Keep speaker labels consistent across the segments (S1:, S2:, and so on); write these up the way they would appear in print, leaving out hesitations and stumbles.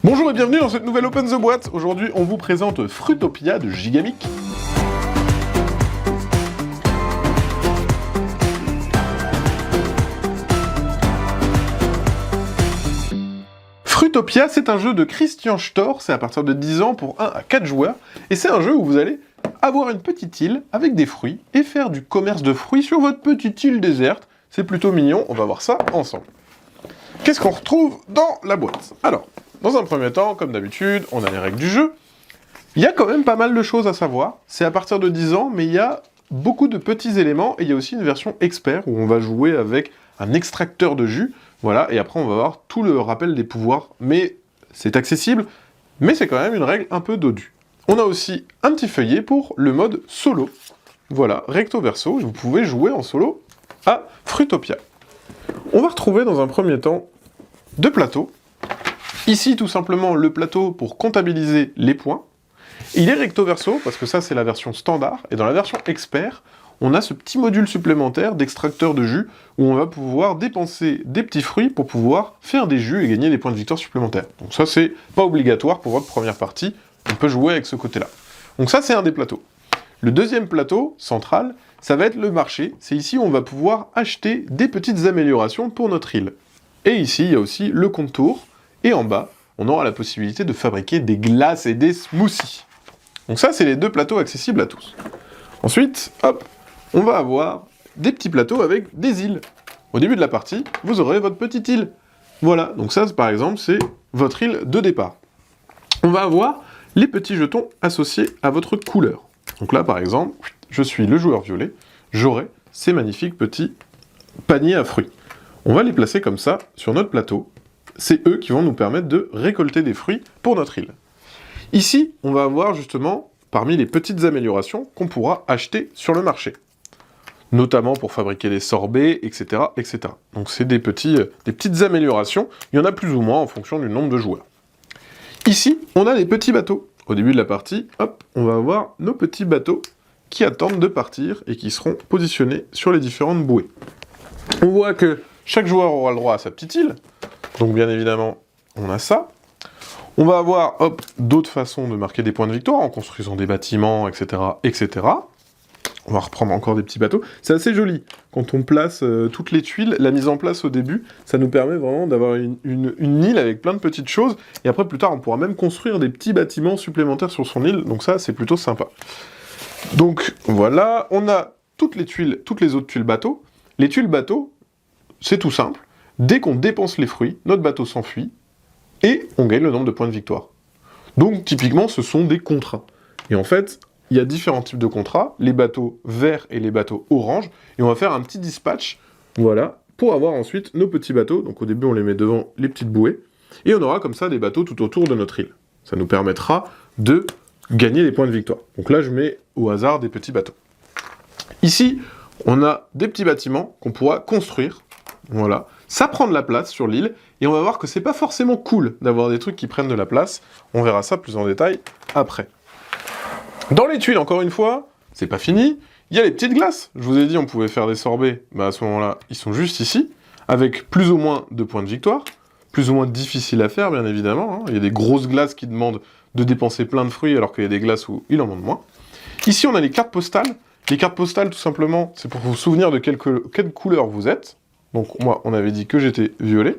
S1: Bonjour et bienvenue dans cette nouvelle Open the Boîte. Aujourd'hui, on vous présente Fruitopia de Gigamic. Fruitopia, c'est un jeu de Christian Storr, c'est à partir de 10 ans pour 1 à 4 joueurs, et c'est un jeu où vous allez avoir une petite île avec des fruits et faire du commerce de fruits sur votre petite île déserte. C'est plutôt mignon, on va voir ça ensemble. Qu'est-ce qu'on retrouve dans la boîte? Alors, dans un premier temps, comme d'habitude, on a les règles du jeu. Il y a quand même pas mal de choses à savoir. C'est à partir de 10 ans, mais il y a beaucoup de petits éléments, et il y a aussi une version expert, où on va jouer avec un extracteur de jus, voilà, et après on va avoir tout le rappel des pouvoirs, mais c'est accessible, mais c'est quand même une règle un peu dodue. On a aussi un petit feuillet pour le mode solo, voilà, recto verso, vous pouvez jouer en solo à Fruitopia. On va retrouver dans un premier temps deux plateaux. Ici, tout simplement, le plateau pour comptabiliser les points. Il est recto verso, parce que ça, c'est la version standard. Et dans la version expert, on a ce petit module supplémentaire d'extracteur de jus, où on va pouvoir dépenser des petits fruits pour pouvoir faire des jus et gagner des points de victoire supplémentaires. Donc ça, c'est pas obligatoire pour votre première partie. On peut jouer avec ce côté-là. Donc ça, c'est un des plateaux. Le deuxième plateau, central, ça va être le marché. C'est ici où on va pouvoir acheter des petites améliorations pour notre île. Et ici, il y a aussi le contour. Et en bas, on aura la possibilité de fabriquer des glaces et des smoothies. Donc ça, c'est les deux plateaux accessibles à tous. Ensuite, hop, on va avoir des petits plateaux avec des îles. Au début de la partie, vous aurez votre petite île. Voilà, donc ça, par exemple, c'est votre île de départ. On va avoir les petits jetons associés à votre couleur. Donc là, par exemple, je suis le joueur violet, j'aurai ces magnifiques petits paniers à fruits. On va les placer comme ça sur notre plateau. C'est eux qui vont nous permettre de récolter des fruits pour notre île. Ici, on va avoir justement, parmi les petites améliorations qu'on pourra acheter sur le marché. Notamment pour fabriquer des sorbets, etc., etc. Donc c'est des petites améliorations, il y en a plus ou moins en fonction du nombre de joueurs. Ici, on a les petits bateaux. Au début de la partie, hop, on va avoir nos petits bateaux qui attendent de partir et qui seront positionnés sur les différentes bouées. On voit que chaque joueur aura le droit à sa petite île. Donc bien évidemment, on a ça. On va avoir, hop, d'autres façons de marquer des points de victoire, en construisant des bâtiments, etc., etc. On va reprendre encore des petits bateaux. C'est assez joli. Quand on place toutes les tuiles, la mise en place au début, ça nous permet vraiment d'avoir une île avec plein de petites choses. Et après, plus tard, on pourra même construire des petits bâtiments supplémentaires sur son île. Donc ça, c'est plutôt sympa. Donc voilà, on a toutes les tuiles, toutes les autres tuiles bateaux. Les tuiles bateaux, c'est tout simple. Dès qu'on dépense les fruits, notre bateau s'enfuit, et on gagne le nombre de points de victoire. Donc, typiquement, ce sont des contrats. Et en fait, il y a différents types de contrats, les bateaux verts et les bateaux orange, et on va faire un petit dispatch, voilà, pour avoir ensuite nos petits bateaux. Donc au début, on les met devant les petites bouées, et on aura comme ça des bateaux tout autour de notre île. Ça nous permettra de gagner des points de victoire. Donc là, je mets au hasard des petits bateaux. Ici, on a des petits bâtiments qu'on pourra construire, voilà. Ça prend de la place sur l'île, et on va voir que c'est pas forcément cool d'avoir des trucs qui prennent de la place. On verra ça plus en détail après. Dans les tuiles, encore une fois, c'est pas fini, il y a les petites glaces. Je vous ai dit, on pouvait faire des sorbets, bah à ce moment-là, ils sont juste ici, avec plus ou moins de points de victoire, plus ou moins difficiles à faire, bien évidemment. Hein. Il y a des grosses glaces qui demandent de dépenser plein de fruits, alors qu'il y a des glaces où il en demande moins. Ici, on a les cartes postales. Les cartes postales, tout simplement, c'est pour vous souvenir de quelle couleur vous êtes. Donc moi, on avait dit que j'étais violet.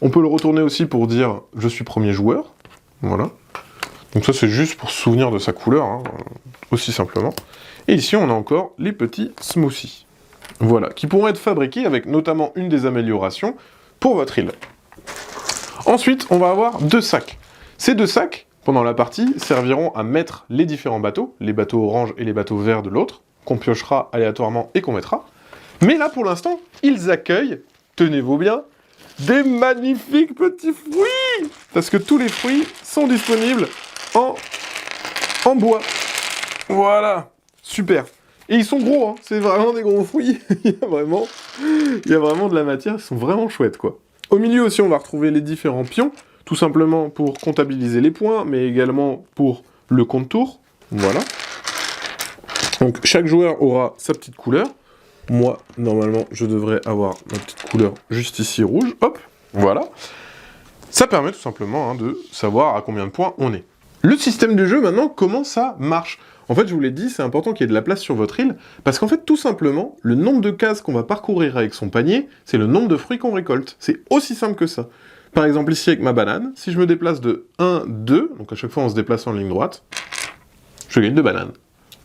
S1: On peut le retourner aussi pour dire « je suis premier joueur ». Voilà. Donc ça, c'est juste pour se souvenir de sa couleur, hein, aussi simplement. Et ici, on a encore les petits smoothies. Voilà, qui pourront être fabriqués avec notamment une des améliorations pour votre île. Ensuite, on va avoir deux sacs. Ces deux sacs, pendant la partie, serviront à mettre les différents bateaux, les bateaux orange et les bateaux verts de l'autre, qu'on piochera aléatoirement et qu'on mettra. Mais là, pour l'instant, ils accueillent, tenez-vous bien, des magnifiques petits fruits! Parce que tous les fruits sont disponibles en bois. Voilà, super. Et ils sont gros, hein. C'est vraiment des gros fruits. il y a vraiment de la matière, ils sont vraiment chouettes, quoi. Au milieu aussi, on va retrouver les différents pions, tout simplement pour comptabiliser les points, mais également pour le contour. Voilà. Donc, chaque joueur aura sa petite couleur. Moi, normalement, je devrais avoir ma petite couleur juste ici, rouge. Hop, voilà. Ça permet tout simplement de savoir à combien de points on est. Le système du jeu, maintenant, comment ça marche? En fait, je vous l'ai dit, c'est important qu'il y ait de la place sur votre île, parce qu'en fait, tout simplement, le nombre de cases qu'on va parcourir avec son panier, c'est le nombre de fruits qu'on récolte. C'est aussi simple que ça. Par exemple, ici, avec ma banane, si je me déplace de 1, 2, donc à chaque fois on se déplace en ligne droite, je gagne 2 bananes.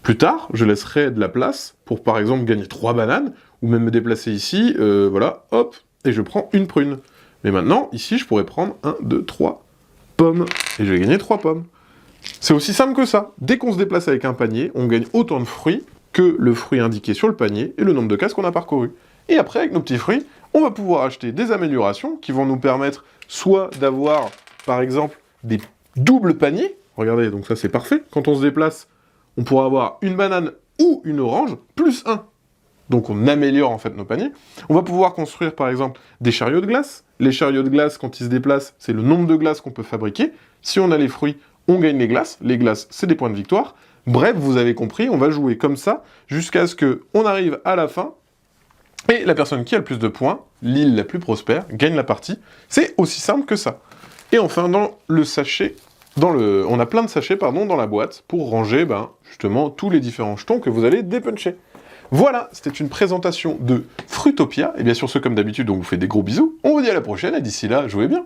S1: Plus tard, je laisserai de la place pour, par exemple, gagner 3 bananes, ou même me déplacer ici, voilà, hop, et je prends une prune. Mais maintenant, ici, je pourrais prendre 1, 2, 3 pommes, et je vais gagner 3 pommes. C'est aussi simple que ça. Dès qu'on se déplace avec un panier, on gagne autant de fruits que le fruit indiqué sur le panier et le nombre de cases qu'on a parcouru. Et après, avec nos petits fruits, on va pouvoir acheter des améliorations qui vont nous permettre soit d'avoir, par exemple, des doubles paniers. Regardez, donc ça c'est parfait. Quand on se déplace, on pourra avoir une banane ou une orange, plus 1. Donc on améliore en fait nos paniers. On va pouvoir construire par exemple des chariots de glace. Les chariots de glace, quand ils se déplacent, c'est le nombre de glaces qu'on peut fabriquer. Si on a les fruits, on gagne les glaces. Les glaces, c'est des points de victoire. Bref, vous avez compris, on va jouer comme ça jusqu'à ce qu'on arrive à la fin. Et la personne qui a le plus de points, l'île la plus prospère, gagne la partie. C'est aussi simple que ça. Et enfin, dans le sachet, on a plein de sachets dans la boîte pour ranger justement tous les différents jetons que vous allez dépuncher. Voilà, c'était une présentation de Fruitopia. Et bien sûr, ce comme d'habitude, on vous fait des gros bisous. On vous dit à la prochaine, et d'ici là, jouez bien.